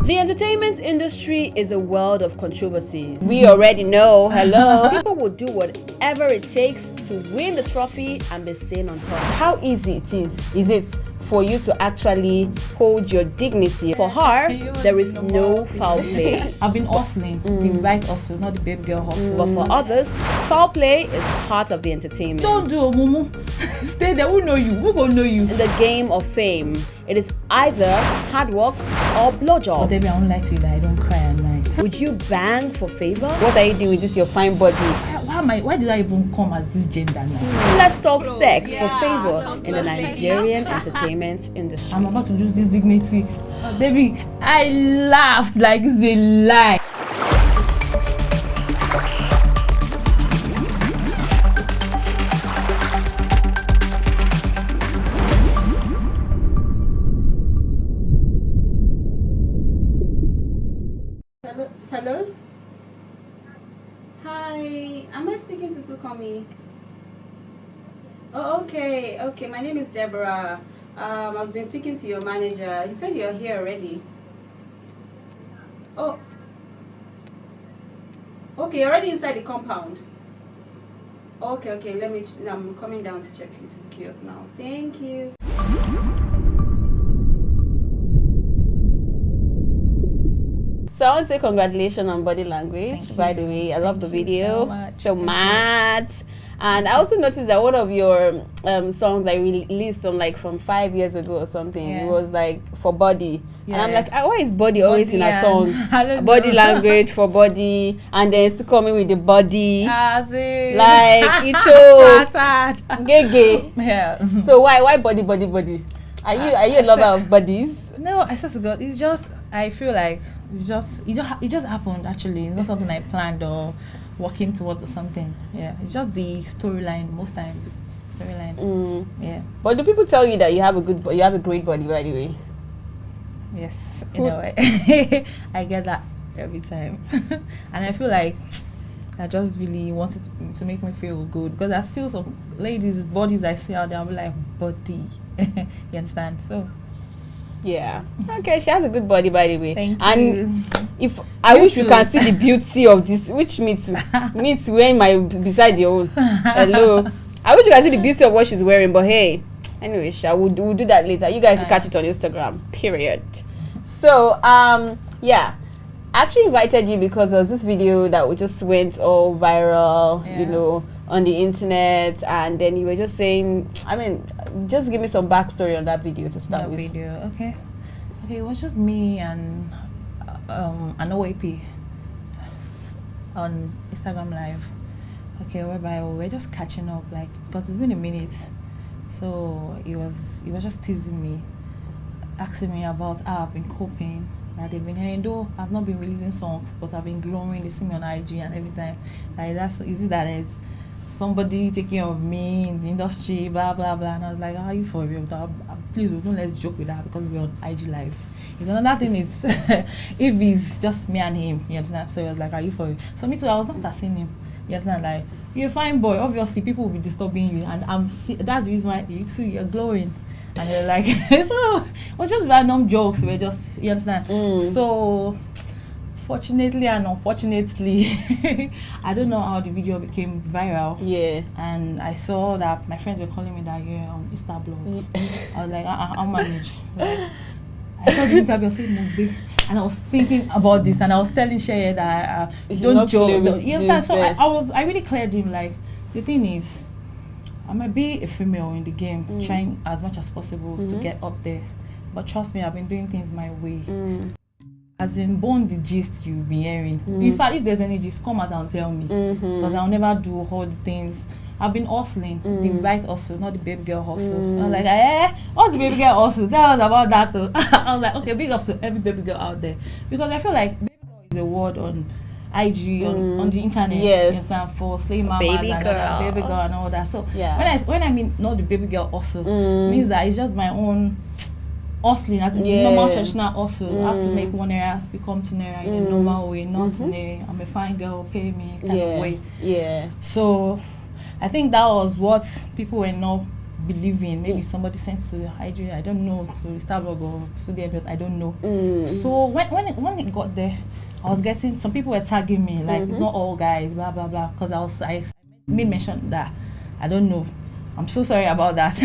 The entertainment industry is a world of controversies. We already know, hello. People will do whatever it takes to win the trophy and be seen on top. How easy it is it for you to actually hold your dignity? For her, there is no foul play. I've been hustling, the right hustle, not the baby girl hustle. But for others, foul play is part of the entertainment. Don't do it, Mumu. Stay there, who know you? Who gonna know you? In the game of fame, it is either hard work or blowjob. But baby, I won't lie to you that I don't cry at night. Would you bang for favor? What are you doing with this your fine body? Why did I even come as this gender now? Let's talk sex for favor in the Nigerian entertainment industry. I'm about to lose this dignity. Baby, I laughed like it's a lie. Hello? Hi, am I speaking to Sukomi? Oh, okay. My name is Deborah. I've been speaking to your manager. He said you're here already. Oh. Okay, you're already inside the compound. Okay, I'm coming down to check you out now. Thank you. So I want to say congratulations on Body Language. By the way, I love the video. So mad. And I also noticed that one of your songs I released from 5 years ago or something. Yeah. It was like for body. Yeah. And I'm like, why is body always in our songs? Body Language for body, and then it's to come in with the body. Like Icho. Gege. Yeah. So why body? Are you a lover of bodies? No, I swear to God, it's just I feel like it just happened actually. It's not something I planned or working towards or something. Yeah, it's just the storyline most times. Yeah. But do people tell you that you have a great body, by the way? Yes, in a way. I get that every time, and I feel like I just really wanted to make me feel good because there's still some ladies' bodies I see out there. I'm like, body. You understand? So. Yeah. Okay, she has a good body, by the way. Thank you. And if I wish you can see the beauty of this, which me too wearing my beside your own. Hello. I wish you can see the beauty of what she's wearing, but hey, anyway, we'll do that later. You guys will catch it on Instagram. Period. So yeah, I actually invited you because there was this video that we just went all viral, on the internet, and then you were just saying, just give me some backstory on that video to start with. Okay, it was just me and an OAP on Instagram Live. Okay, whereby we were just catching up, like, because it's been a minute. So he was just teasing me, asking me about how I've been coping, that they've been hearing, though I've not been releasing songs, but I've been glowing. They see me on IG and every time. Like, is it that it's somebody taking care of me in the industry, blah blah blah? And I was like, are you for real? Please don't let's joke with that because we're on IG Live. Another thing is if it's just me and him, you understand? So he was like, are you for real? So me too, I was not asking him. You understand? Like, you're a fine boy, obviously people will be disturbing you, and that's the reason why you're glowing. And they're like, so it was just random jokes. We're just, you understand? So fortunately and unfortunately, I don't know how the video became viral. Yeah. And I saw that my friends were calling me that you're on Insta blog. I was like, I'll manage. Like, I saw the interview, I said, Mugbe. And I was thinking about this, and I was telling Sheye that don't joke. You understand? So I really cleared him. Like, the thing is, I might be a female in the game, trying as much as possible to get up there. But trust me, I've been doing things my way. As in, born the gist you'll be hearing. In fact, if there's any gist, come out and tell me. Because I'll never do all the things. I've been hustling, the right hustle, not the baby girl hustle. I was like, what's the baby girl hustle? Tell us about that though. I was like, okay, big ups to every baby girl out there. Because I feel like baby girl is a word on IG, on the internet. Yes. For slave mamas baby girl and all that. So when I mean not the baby girl hustle, means that it's just my own hustling, as in the normal traditional hustle. I have to make 1 naira become 2 naira in a normal way, not in a I'm a fine girl, pay me kind of way. Yeah. So I think that was what people were not believing. Maybe somebody sent to IG, I don't know, to Starblog or Studio, I don't know. Mm. So when it got there, I was getting, some people were tagging me like, it's not all guys, blah blah blah, because I made mention that, I don't know, I'm so sorry about that.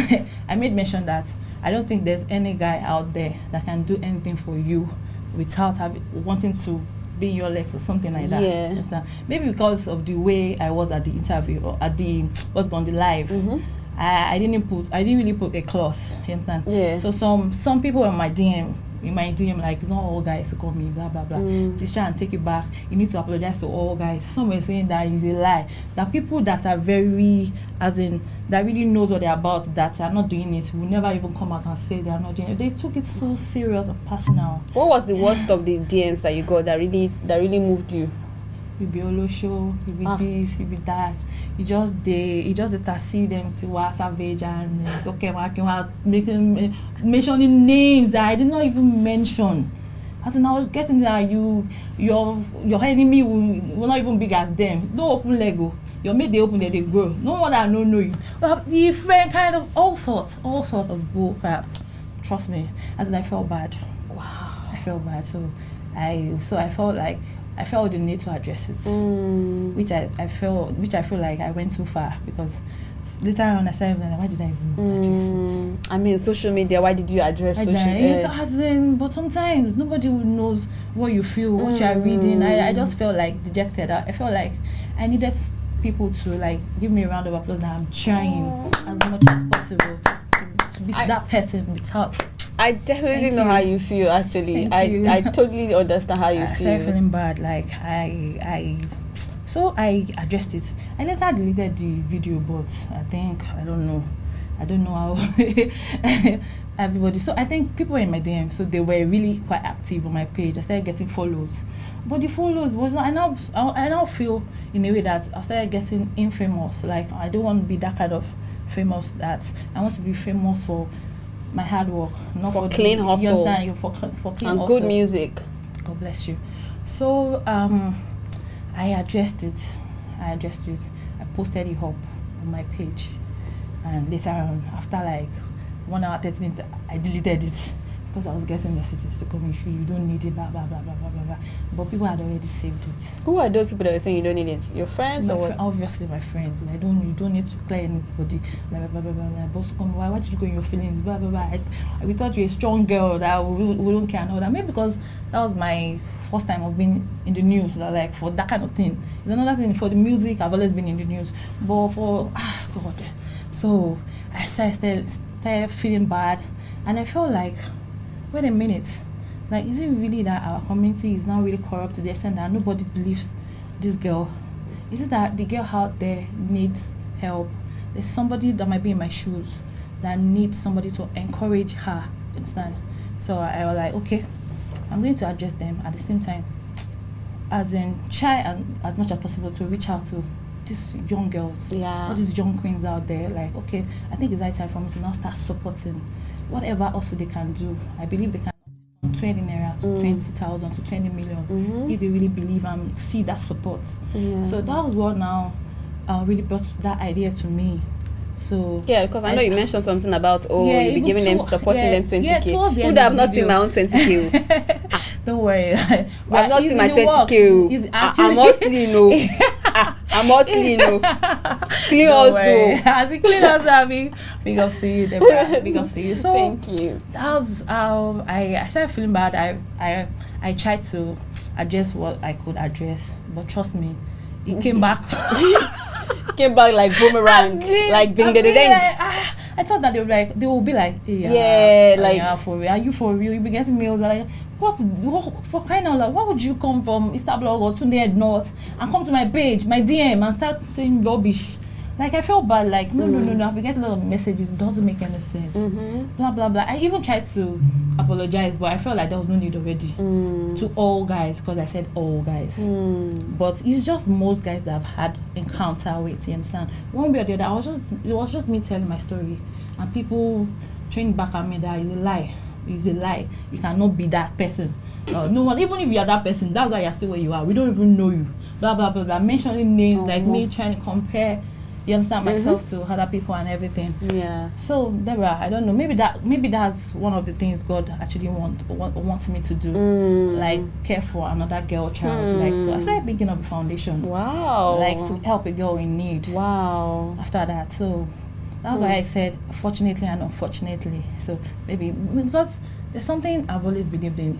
I made mention that I don't think there's any guy out there that can do anything for you without wanting to be your legs or something like that. Yeah. Understand? Maybe because of the way I was at the interview or at the what's on the live. I didn't really put a clause. You understand? Yeah. So some people in my DM like, it's not all guys to call me, blah blah blah. Just try and take it back. You need to apologize to all guys. Some were saying that is a lie. That people that are very, as in, that really knows what they're about, that are not doing it, will never even come out and say they are not doing it. They took it so serious and personal. What was the worst of the DMs that you got that really moved you? You be Olosho, you be this, you be that. You just see them to Savage and making mentioning names that I did not even mention. As in, I was getting that your enemy will not even big as them. Don't open Lego. Your mate they open there, they grow. No one that know you. But different kind of all sorts of bull crap. Trust me. As in, I felt bad. Wow. I felt bad. So I felt like I felt the need to address it, which I feel like I went too far, because later on I said, why did I even address it? I mean, social media. Why did you address social media? Yes, but sometimes nobody knows what you feel, what you are reading. I just felt like dejected. I felt like I needed people to like give me a round of applause that I'm trying as much as possible to be that person without. I definitely know how you feel. Actually, I totally understand how you feel. I started feeling bad. Like so I addressed it. I later deleted the video, but I don't know how everybody. So I think people were in my DM, so they were really quite active on my page. I started getting follows, but the follows was not. I now feel in a way that I started getting infamous. Like, I don't want to be that kind of famous. That I want to be famous for my hard work, not for clean hustle. You understand? For clean and hustle. Good music. God bless you. So I addressed it. I posted it up on my page, and later on, after like 1 hour 30 minutes, I deleted it because I was getting messages to come if you don't need it, blah blah blah blah blah blah blah. But people had already saved it. Who are those people that were saying you don't need it? Your friends or what? Obviously my friends. You don't need to play anybody. Blah blah blah blah blah. Boss come, why did you go in your feelings? Blah blah blah. We thought you're a strong girl that we don't care and all that. Maybe because that was my first time of being in the news, like for that kind of thing. It's another thing for the music. I've always been in the news, but for God, so I started feeling bad, and I felt like, wait a minute, like, is it really that our community is now really corrupt to the extent that nobody believes this girl? Is it that the girl out there needs help? There's somebody that might be in my shoes that needs somebody to encourage her, understand? So I was like, okay, I'm going to address them at the same time, as in try as much as possible to reach out to these young girls, all these young queens out there. Like, okay, I think it's high time for me to now start supporting whatever also they can do. I believe they can 20 naira to 20,000 to 20 million if they really believe and see that support. So that was what now really brought that idea to me. So because I know you mentioned something about you'll be giving them, supporting them 20k. Who would have not seen my own 20k? Don't worry. I've not seen my 20k. I'm mostly I'm mostly clean also. As a clean also, big ups to you, Deborah. Big ups to you. So thank you. That was how I started feeling bad. I tried to address what I could address, but trust me, it came back. Came back like boomerang, like bing ding. I thought that they will be like, for real, are you for real? You be getting mails like, what for crying out loud? Why would you come from Instablog or Tunde North and come to my page, my DM, and start saying rubbish? Like, I felt bad. Like, no. I get a lot of messages. It doesn't make any sense. Blah blah blah. I even tried to apologize, but I felt like there was no need already to all guys, because I said all guys. But it's just most guys that I've had encounter with. You understand? One way or the other, it was just me telling my story, and people trained back at me that it's a lie. It's a lie. You cannot be that person. No one, even if you are that person, that's why you're still where you are. We don't even know you. Blah blah blah blah. Mentioning names, like me trying to compare you understand, myself to other people and everything. Yeah. So Deborah, I don't know, maybe that's one of the things God actually wants me to do, like care for another girl child. Like, so I started thinking of a foundation. Wow. Like to help a girl in need. Wow. After that, so that's why I said fortunately and unfortunately. So maybe because there's something I've always believed in.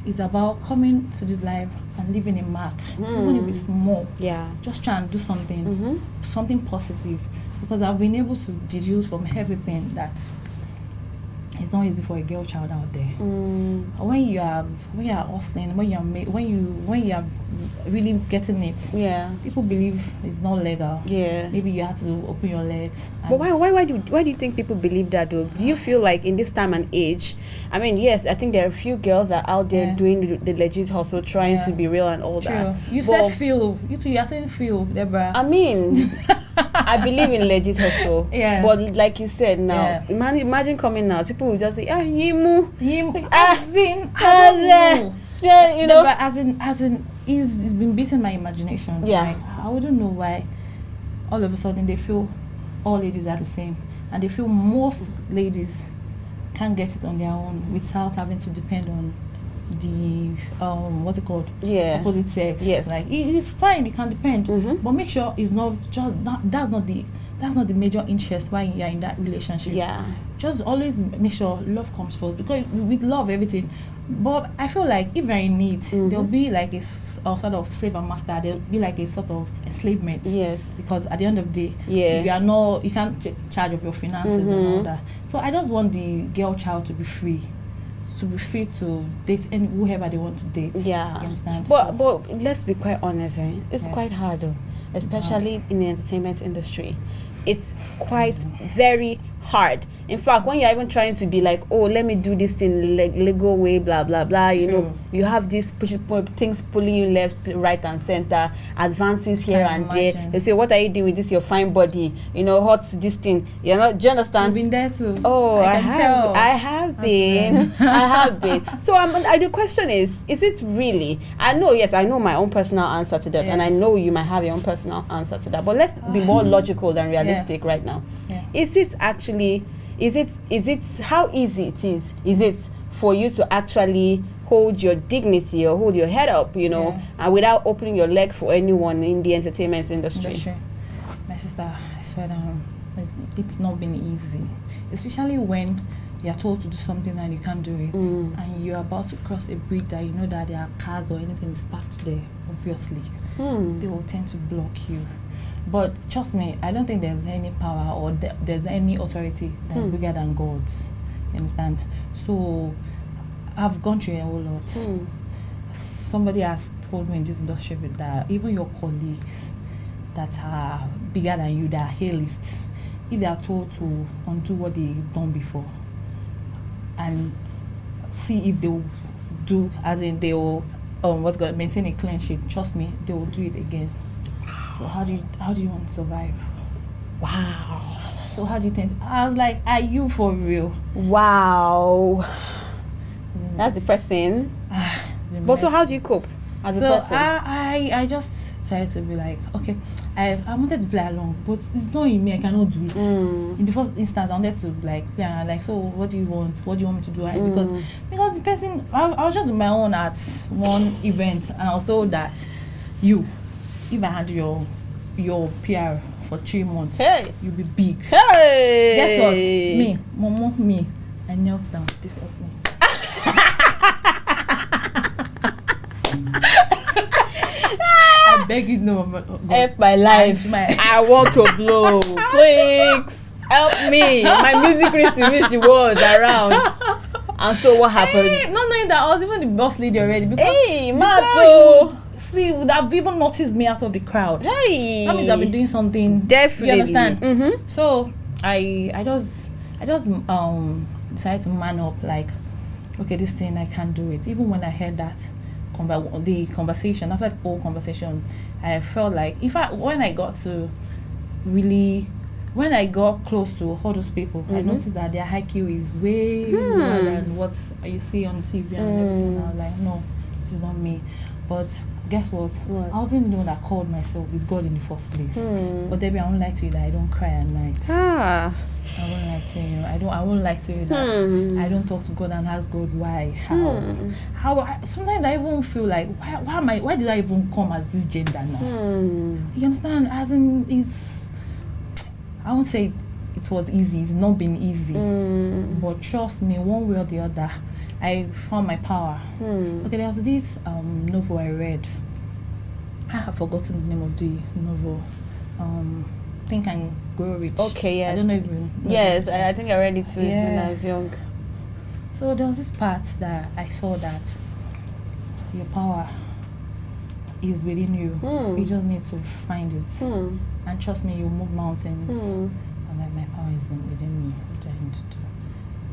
It's about coming to this life and leaving a mark, even if it's small. Yeah. Just try and do something positive, because I've been able to deduce from everything that it's not easy for a girl child out there. When you are hustling, when you are really getting it, people believe it's not legal. Yeah. Maybe you have to open your legs. But why do you think people believe that though? Do you feel like in this time and age, I mean, yes, I think there are a few girls that are out there doing the legit hustle, trying to be real and all that. You said feel. You two, you are saying feel, Deborah. I mean, I believe in legit hustle. Yeah. But like you said now, imagine coming out, people will just say, yimu. As in, I don't know. Yeah, you know. But as in, it's been beating my imagination. Yeah. Like, I wouldn't know why all of a sudden they feel all ladies are the same, and they feel most ladies can't get it on their own without having to depend on the what's it called? Opposite sex. Yes. Like it's fine, you can depend, but make sure it's not just that's not the major interest why you're in that relationship. Yeah. Just always make sure love comes first, because with love everything. But I feel like if you're in need, there'll be like a sort of slave and master. There'll be like a sort of enslavement. Yes. Because at the end of the day, you can't take charge of your finances and all that. So I just want the girl child to be free to date and whoever they want to date. Yeah. You understand? But let's be quite honest, it's quite hard though, especially in the entertainment industry. It's quite very hard. In fact, when you're even trying to be like, oh, let me do this thing legal way, blah blah blah, you know, you have these things pulling you left, right, and center, advances here and there. They say, what are you doing with this your fine body? You know, what's this thing? You know, do you understand? You've been there too. Oh, I have been. So the question is it really? I know my own personal answer to that, and I know you might have your own personal answer to that. But let's be more logical than realistic right now. Yeah. Is it actually? Is it how easy it is? Is it for you to actually hold your dignity or hold your head up, you know, and without opening your legs for anyone in the entertainment industry? My sister, I swear down, it's not been easy, especially when you're told to do something and you can't do it, and you're about to cross a bridge that you know that there are cars or anything is parked there. Obviously, they will tend to block you. But trust me, I don't think there's any power or there's any authority that's bigger than God's. You understand? So I've gone through a whole lot. Somebody has told me in this industry that even your colleagues that are bigger than you, that are A-lists, if they are told to undo what they've done before and see if they will do, as in they will maintain a clean sheet, trust me, they will do it again. So how do you want to survive? Wow. So how do you think? I was like, are you for real? Wow. That's depressing. But so how do you cope as a person? I just decided to be like, okay, I wanted to play along, but it's not in me, I cannot do it. In the first instance, I wanted to like play along, like, so what do you want? What do you want me to do? Because the person, I was just on my own at one event, and I was told that if I had your PR for 3 months, you'll be big. Hey! Guess what? Me, I knelt down. This helped me. I beg you, no, God. Help my life. I want to blow. Please help me. My music needs to reach the world around. And so what happened? Not knowing that I was even the boss lady already. Because see, would have even noticed me out of the crowd. Hey, that means I've been doing something. Definitely. You understand? So I just decided to man up. Like, okay, this thing I can't do it. Even when I heard that the conversation, after the whole conversation, I felt like when I got close to all those people, I noticed that their IQ is way lower than what you see on TV and everything. I was like, no, this is not me. But guess what? What? I wasn't even the one that called myself with God in the first place. Hmm. But Debbie, I won't lie to you that I don't cry at night. Ah. I won't lie to you. I won't lie to you that I don't talk to God and ask God why, how. Sometimes I even feel like why did I even come as this gender now? You understand? As in, I won't say it was easy. It's not been easy, but trust me, one way or the other, I found my power. Okay, there was this novel I read. I have forgotten the name of the novel. Think and Grow Rich. Okay, yes. I don't know if you know. Yes, I think I read it too when I was Yes. young. So there was this part that I saw that your power is within you. You just need to find it. And trust me, you move mountains. And like my power is within me. What I need to do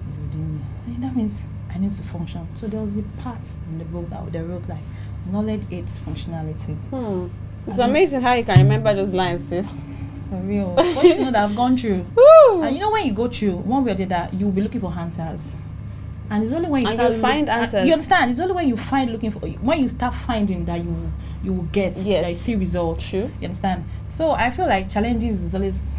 is within me. And that means I need to function. So there was a part in the book that they wrote like knowledge aids functionality. It's amazing how you can remember those lines, sis. For real. What do you know that I've gone through? Woo! And you know when you go through one way or the other, you'll be looking for answers. And it's only when you And start you'll find answers. You understand? It's only when you find looking for when you start finding that you will get that you see results. True. You understand? So I feel like challenges is always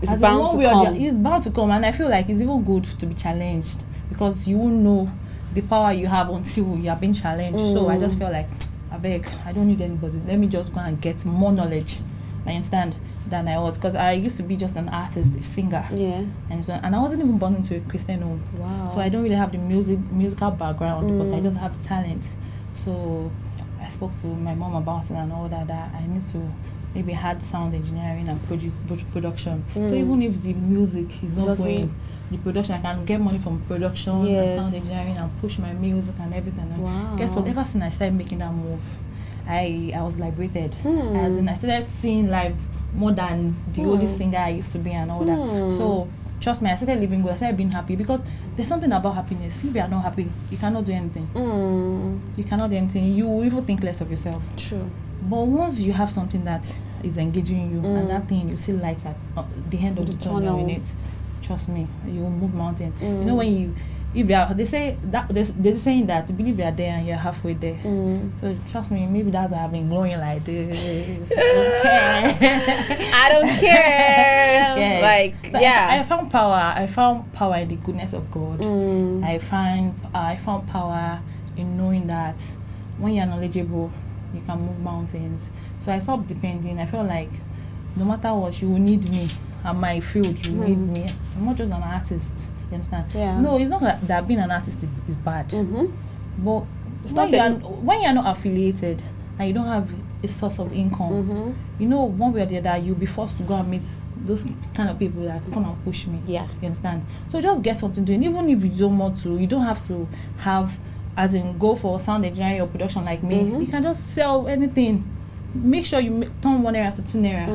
It's as in bound one to way or come. the other, it's bound to come, and I feel like it's even good to be challenged because you won't know the power you have until you are being challenged. So I just feel like I beg, I don't need anybody. Let me just go and get more knowledge. I understand than I was because I used to be just an artist, a singer. Yeah. And I wasn't even born into a Christian home. Wow. So I don't really have the musical background, but I just have the talent. So I spoke to my mom about it and all that I need to maybe add sound engineering and production. So even if the music is not going, the production, I can get money from production and sound engineering and push my music and everything. And Wow. guess what? Ever since I started making that move, I was liberated. As in I started seeing life more than the only singer I used to be and all that. So trust me, I started living good. I started being happy because there's something about happiness. If you are not happy, you cannot do anything. You cannot do anything. You will even think less of yourself. True. But once you have something that is engaging you and that thing, you see light at the end of the tunnel in it. Trust me, you will move mountain. You know when if you are, they say that there's a saying that believe you are there and you're halfway there. So trust me, maybe that's why I've been glowing like this. I don't care. Yeah. Like, So yeah. I found power. I found power in the goodness of God. I found power in knowing that when you're knowledgeable, you can move mountains. So I stopped depending. I felt like no matter what, you will need me. At my field, you need me. I'm not just an artist. You understand? Yeah. No, it's not that being an artist is bad. But when you're not affiliated and you don't have a source of income, you know, one way or the other, you'll be forced to go and meet those kind of people that come and push me. Yeah. You understand? So just get something doing. Even if you don't want to, you don't have to have, as in, go for sound engineering or production like me. You can just sell anything. Make sure you turn 1 naira to 2 naira,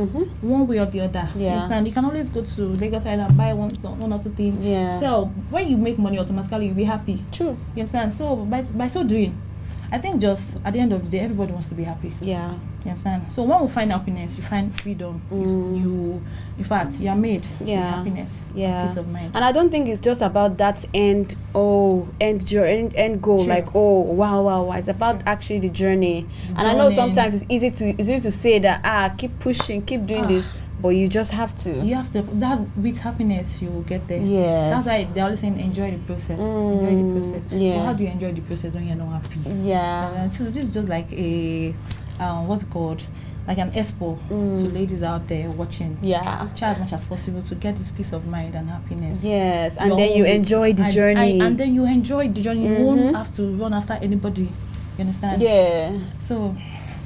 one way or the other. You understand? You can always go to Lagos Island and buy one or two things. Sell. When you make money automatically, you'll be happy. True. You understand? So by so doing, I think just at the end of the day, everybody wants to be happy. Yeah. You understand? So when we find happiness, you find freedom. You in fact, you are made with happiness, peace of mind. And I don't think it's just about that end goal. True. Like, oh, wow. It's about actually the journey. And I know sometimes it's easy to say that keep pushing, keep doing this, but you just have to. You have to. That with happiness, you will get there. Yes. That's why they're always saying enjoy the process. Enjoy the process. Yeah. But how do you enjoy the process when you're not happy? Yeah. So this is just like a what's it called? Like an expo to ladies out there watching. Yeah. Try as much as possible to get this peace of mind and happiness. Yes. And then you enjoy the journey. And then you enjoy the journey. You won't have to run after anybody. You understand? Yeah. So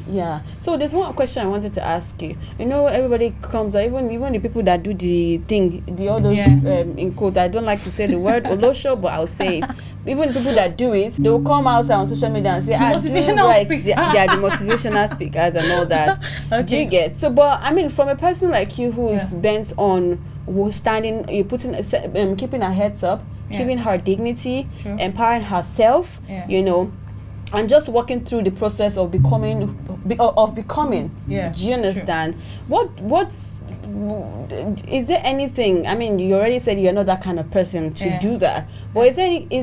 yeah. So there's one question I wanted to ask you. You know, everybody comes, even the people that do the thing, all those in quote. I don't like to say the word olosho, but I'll say it. Even the people that do it, they will come outside on social media and say, motivational speakers. They are the motivational speakers and all that. Do you get? So, but I mean, from a person like you who's bent on keeping her heads up, keeping her dignity, empowering herself, you know, and just walking through the process of becoming. Yeah. Do you understand? What's is there anything? I mean, you already said you're not that kind of person to Yeah. do that. But is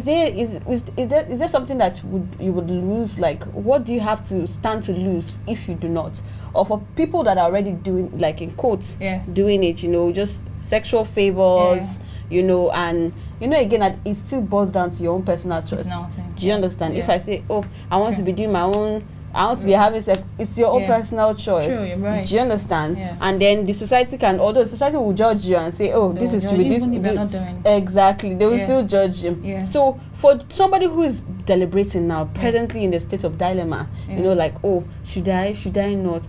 there something that you would lose? Like, what do you have to stand to lose if you do not? Or for people that are already doing, like in quotes, Yeah. doing it, just sexual favors, and again, that it still boils down to your own personal choice. Do you understand? If I say, oh, I want to be doing my own, I want to be having sex, it's your own personal choice. True, you're right. Do you understand? Yeah. And then the society although society will judge you and say, oh, this is to be this. Even if you're not doing. Exactly, they will still judge you. Yeah. So for somebody who is deliberating now, presently in the state of dilemma, like, oh, should I not?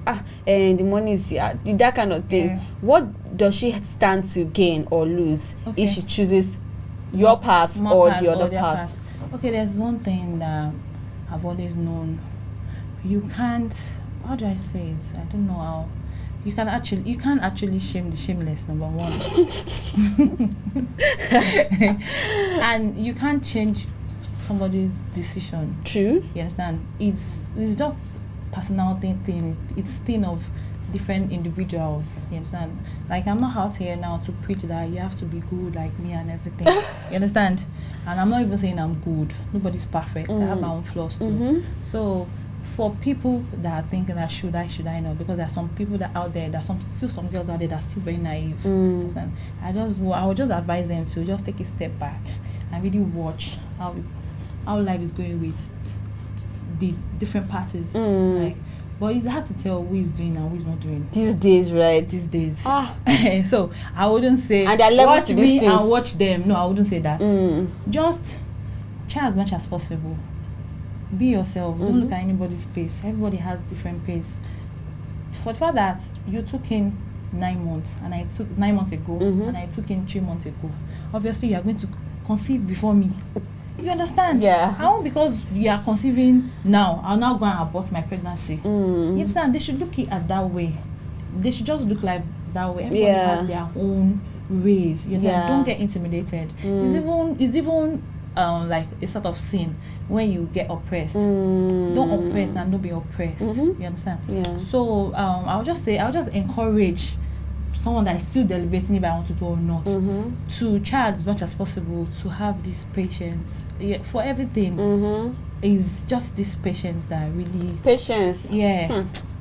And the money is that kind of thing. Yeah. What does she stand to gain or lose if she chooses your path or the other path? Okay, there's one thing that I've always known. You can't, how do I say it? I don't know how. You can't actually shame the shameless, number one. And you can't change somebody's decision. True. You understand? It's just personality thing. It's thing of different individuals. You understand? Like, I'm not out here now to preach that you have to be good like me and everything. You understand? And I'm not even saying I'm good. Nobody's perfect. I have my own flaws too. So for people that are thinking that should I not, because there's some people that out there, there's still some girls out there that are still very naive. Understand? I would just advise them to just take a step back and really watch how life is going with the different parties. Like, but it's hard to tell who is doing and who is not doing these days, right? These days. So I wouldn't say and there are levels watch to these me things. and watch them. No, I wouldn't say that. Just try as much as possible. Be yourself. Don't look at anybody's pace. Everybody has different pace. For the fact that you took in 9 months and I took 9 months ago and I took in 3 months ago, obviously you are going to conceive before me. You understand? Yeah. I won't, because you are conceiving now, I'll now go and abort my pregnancy. You understand? They should look at that way. They should just look like that way. Everybody has their own ways. You understand? Don't get intimidated. It's even like a sort of sin when you get oppressed. Don't oppress and don't be oppressed. You understand? Yeah. So I'll just encourage someone that is still deliberating if I want to do or not, to try as much as possible to have this patience. For everything, is just this patience that really patience.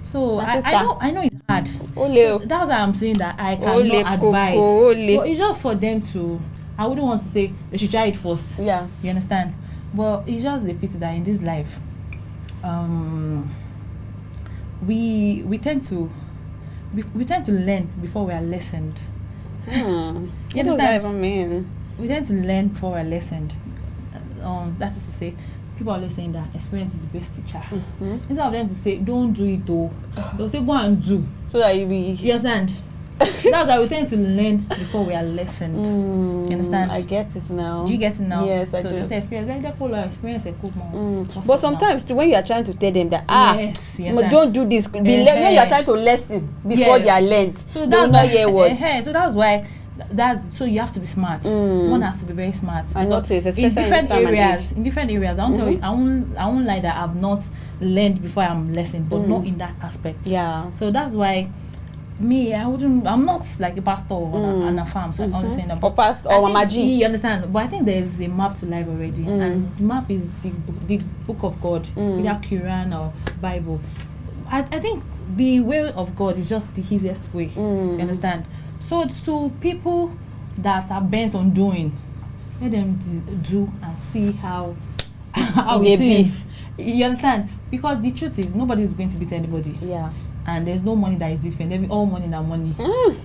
So I know it's hard. So that's why I'm saying that I cannot advise. But it's just for them to. I wouldn't want to say they should try it first. Yeah. You understand? But it's just a pity that in this life, we tend to learn before we are lessoned. What does that even mean? We tend to learn before we are lessoned. That is to say, people are always saying that experience is the best teacher. Instead of them to say, don't do it though, they'll say, go and do. So that you understand? That's why we tend to learn before we are lessoned. You understand? I get it now. Do you get it now? Yes, I do. So experience a cool more. But sometimes when you are trying to tell them that don't do this, when you are trying to lesson before they are learned, so they will not hear words. So that's why so you have to be smart. One has to be very smart. I notice, especially in different areas. I won't tell you, I won't lie that I've not learned before I'm lessoned, but not in that aspect. Yeah. So that's why I'm not like a pastor on a farm, so I understand that. Or pastor or Mama G. You understand? But I think there's a map to life already, and the map is the book of God, either Quran or Bible. I think the way of God is just the easiest way. You understand? So to people that are bent on doing, let them do and see how it is. You understand? Because the truth is, nobody is going to beat anybody. Yeah. And there's no money that is different. All money that money.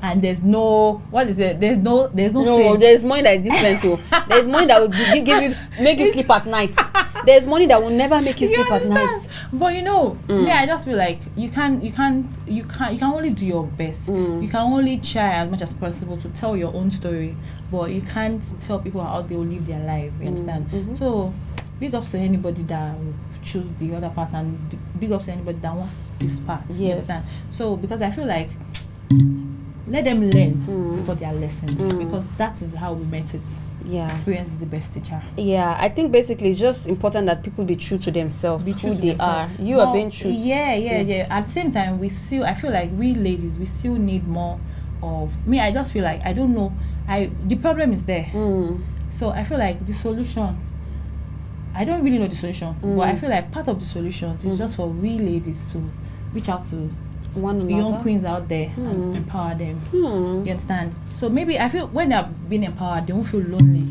And there's no, what is it? There's no there's money that is different too. There's money that will make you sleep at night. There's money that will never make you sleep at night. But I just feel like you can only do your best. You can only try as much as possible to tell your own story, but you can't tell people how they will live their life. You understand? So big ups to anybody that will choose the other part, and big ups to anybody that wants this part. Yes. You understand? So because I feel like let them learn for their lesson, because that is how we met it. Yeah. Experience is the best teacher. Yeah, I think basically it's just important that people be true to themselves, who they are. You are being true. Yeah. At the same time, I feel like we ladies, we still need more of me. I just feel like I don't know. The problem is there. So I feel like the solution. I don't really know the solution, but I feel like part of the solutions is just for we ladies to reach out to One another. young queens out there and empower them. You understand? So maybe I feel when they've been empowered, they won't feel lonely.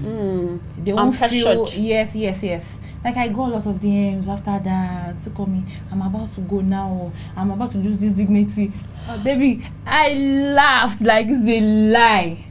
They won't feel yes. Like I got a lot of DMs after that to call me. I'm about to go now. I'm about to lose this dignity. Baby, I laughed like it's a lie.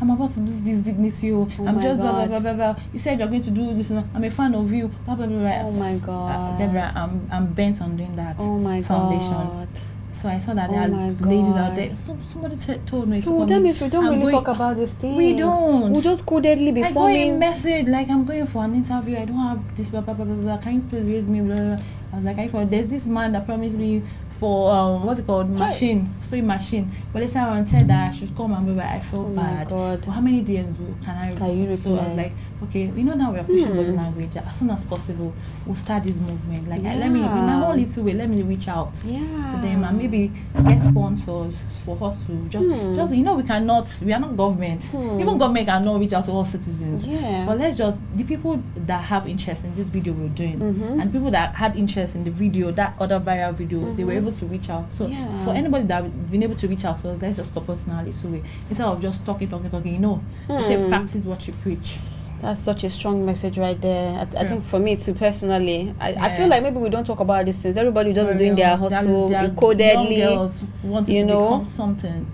I'm about to lose this dignity. I'm just blah, blah, blah, blah, blah. You said you're going to do this. I'm a fan of you. Blah, blah, blah, blah. Oh my God. Deborah, I'm bent on doing that foundation. God. So I saw that there are ladies out there. Somebody told me. So that means we don't really talk about these things. We don't. We just codedly be I got a message like I'm going for an interview. I don't have this blah blah blah blah blah. Can you please raise me? Blah, blah, blah. I was like, there's this man that promised me for what's it called, sewing machine. But later on said that I should come and I felt bad. God. Well, how many DMs can I reply? So I was like, okay, now we're pushing body language. As soon as possible, we'll start this movement. Like let me, in my own little way, let me reach out to them and maybe get sponsors for us to just we are not government. Even government cannot reach out to all citizens. But let's just the people that have interest in this video we're doing and people that had interest in the video, that other viral video, they were able to reach out. So for anybody that's been able to reach out to us, let's just support in our little way instead of just talking. They say practice what you preach. That's such a strong message right there. I think for me too, personally, I feel like maybe we don't talk about these things. Everybody just doing their hustle, codedly. Young girls want to become something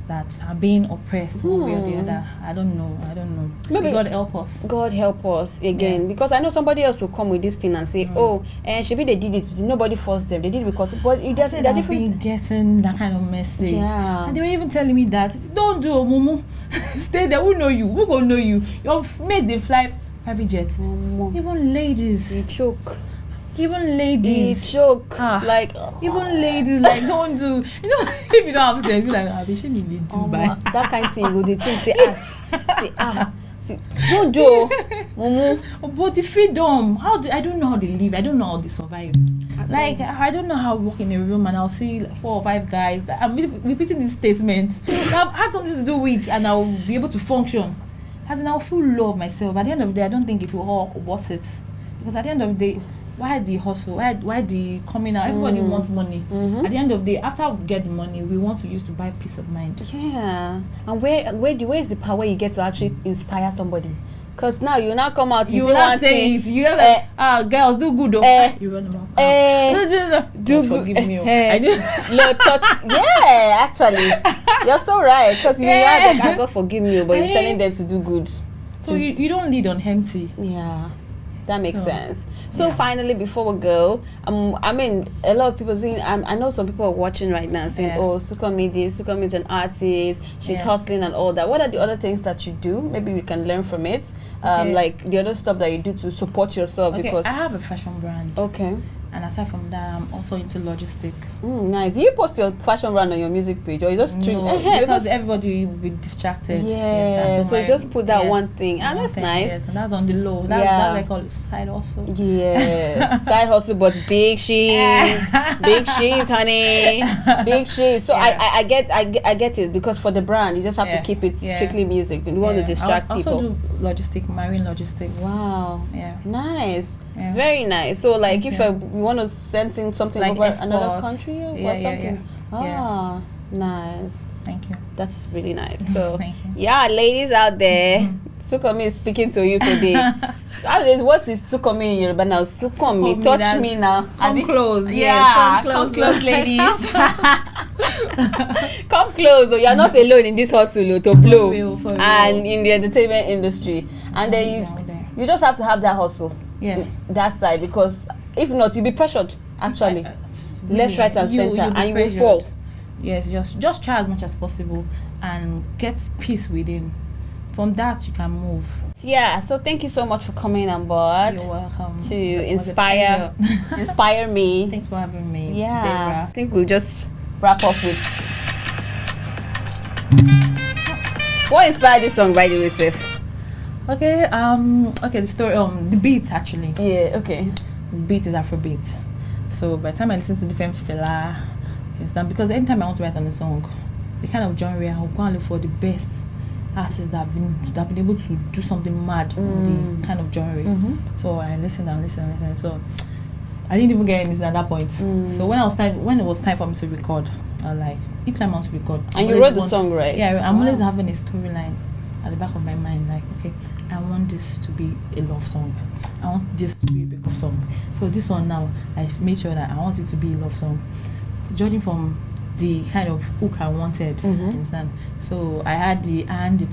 that are being oppressed one way or the other. I don't know. Maybe God help us. God help us again, because I know somebody else will come with this thing and say, and maybe they did it. Nobody forced them. They did it because. But it doesn't. They're different. Been getting that kind of message. And they were even telling me that don't do it, Mumu. Stay there. Who know you? Who gonna know you? Your mate they fly private jet. Even ladies. They choke. Even ladies joke even ladies like don't do if you don't have sex be like they shouldn't really do that kind of thing go the thing say don't do but the freedom I don't know how they live. I don't know how they survive. I don't know how I walk in a room and I'll see 4 or 5 guys that I'm repeating this statement I've had something to do with and I'll be able to function as in I'll feel love myself. At the end of the day I don't think it will all worth it, because at the end of the day why the hustle? Why the coming out? Everybody wants money. At the end of the day, after we get the money, we want to use to buy peace of mind. Yeah. And where is the power you get to actually inspire somebody? Because now you now come out, you will not say it. You have girls do good though. You run them out. Do good. Forgive me. No touch. Yeah, actually, you're so right. Because you are like, God forgive me, but you're telling them to do good. So you don't lead on empty. Yeah. That makes sense. So finally, before we go, I mean, a lot of people saying, I know some people are watching right now saying, oh, Sukanmi is an artist, she's hustling and all that. What are the other things that you do? Maybe we can learn from it. Like the other stuff that you do to support yourself. Because I have a fashion brand. Okay. And aside from that, I'm also into logistic. Nice. Do you post your fashion brand on your music page, or you just stream? No, because everybody will be distracted. Yeah. So just put that one thing, and that's nice. Yes, and that's on the low. That's like a side hustle. Yeah, side hustle, but big sheets, honey, big sheets. So I get it, because for the brand, you just have to keep it strictly music. You want to distract people. I also do logistic, marine logistic. Wow. Yeah. Nice. Yeah. Very nice. So like if we want to send in something like over another country or something. Nice. Thank you. That's really nice. So thank you. Yeah, ladies out there, Sukanmi is speaking to you today. What's this Sukanmi in Yoruba now? Sukanmi, touch me now. Come close. Yeah, come close, ladies. Come close. Oh, you're not alone in this hustle to blow and in the entertainment industry. And then you just have to have that hustle. Yeah. That side, because if not, you'll be pressured. Actually, left, right, and center, and you will fall. Yes, just try as much as possible and get peace within. From that, you can move. Yeah. So thank you so much for coming on board. You're welcome. To inspire me. Thanks for having me. Yeah. Deborah. I think we'll just wrap up with what inspired this song, by the way, Seth? Okay, the story, the beat actually. Yeah, okay. The beat is Afrobeat. So by the time I listen to different fella, because anytime I want to write on a song, the kind of genre I'll go and look for the best artists that have been able to do something mad on the kind of genre. So I listened and listened and listened. So I didn't even get anything at that point. So when it was time for me to record, I was like, each time I want to record. And you wrote the song, right? Yeah, I'm always having a storyline at the back of my mind, like, okay, I want this to be a love song. I want this to be a breakup song. So this one now, I made sure that I want it to be a love song. Judging from the kind of hook I wanted, understand? So I had the party.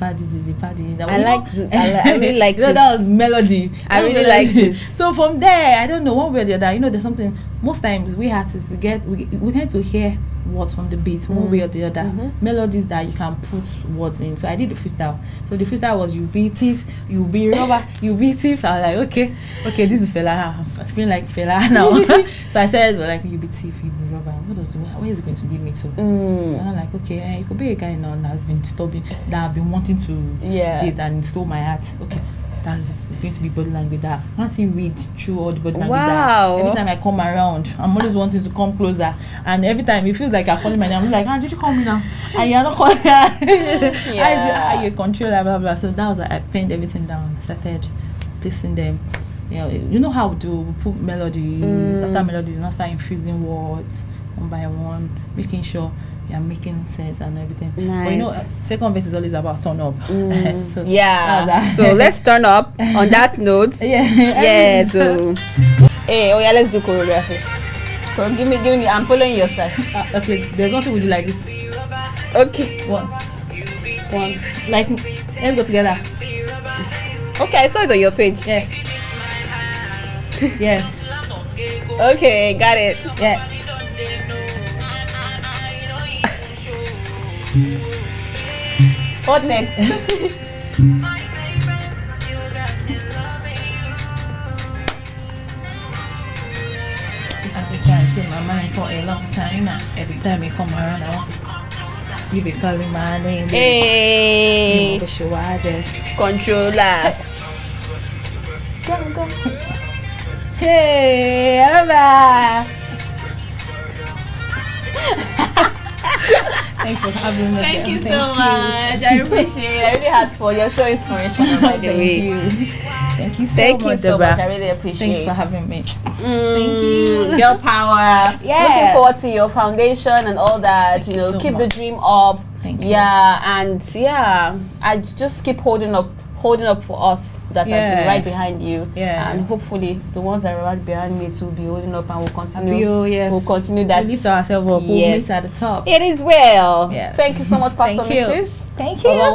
I really like it. That was melody. I really liked it. So from there, I don't know, one way or the other, there's something. Most times we artists we tend to hear words from the beat one way or the other. Melodies that you can put words in. So I did the freestyle. So the freestyle was you be thief, you be robber, you be thief. I was like, okay, this is fella. I feel like fella now. So I said like you be thief, you be robber. Where is it going to lead me to? So I'm like, okay, you could be a guy now that has been disturbing, that I've been wanting to date and stole my heart. Okay. That's it. It's going to be body language that once you read through all the body language that every time I come around, I'm always wanting to come closer, and every time it feels like I'm calling my name. I'm like, did you call me now? And you're not calling. You're a controller, blah blah. So that was like, I penned everything down, started listening them. You know how to put melodies after melodies, and start infusing words one by one, making sure you're making sense and everything. Nice. But second verse is always about turn up. So let's turn up on that note. So let's do choreography. Give me I'm following your style. Okay, there's nothing we do like this. Okay. One. Like, let's go together. Okay, I saw it on your page. Yes. Okay, got it. Yeah. What next? I've been trying to my mind for a long time now. Every time you come around, I want to. You be calling my name. Hey. Controller. Go. Hey, Anna. Thanks for having me. Thank you so much. I appreciate it. I really had fun. You're so inspirational, by the way. Thank you so much. I really appreciate it. Thanks for having me. Thank you. Girl power. Yeah. Looking forward to your foundation and all that. Thank you so keep much. the dream up. Thank you. I just keep holding up for us that have been right behind you. And hopefully the ones that are right behind me too will be holding up and will continue. We'll continue that. We'll lift ourselves up. We'll meet at the top. It is well. Yeah. Thank you so much, Pastor Thank you. Mrs. Thank you. Amen.